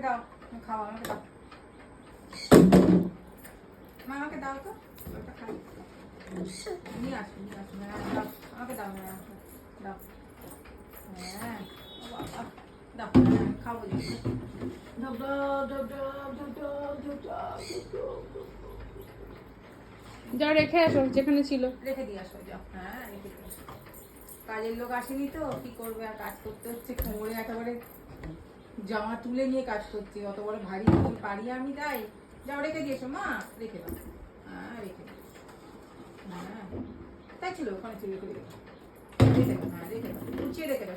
দাও, খাও, আমাকে দাও, মা আমাকে দাও তো, ওটা খাই, নিয়ে আসো, হ্যাঁ দাও, আমাকে দাও, হ্যাঁ দাও, হ্যাঁ বাবা দাও, হ্যাঁ খাবো, যাও রেখে আসো যেখানে ছিল। রেখে দিয়ে আসো, যাও, হ্যাঁ রেখে দিয়ে আসো। কাজের লোক আসেনি তো কি করবে, আর কাজ করতে হচ্ছে, কোমরে একেবারে জামা তুলে নিয়ে কাজ করছি, অত বড় ভারী পারি আমি, তাই যাও রেখে দিয়েছো মা, রেখে দাও, হ্যাঁ রেখে দিও, হ্যাঁ তাই ছিল ওখানে ছিল, রেখে দাও, হ্যাঁ রেখে দাও, গুছিয়ে রেখে দাও।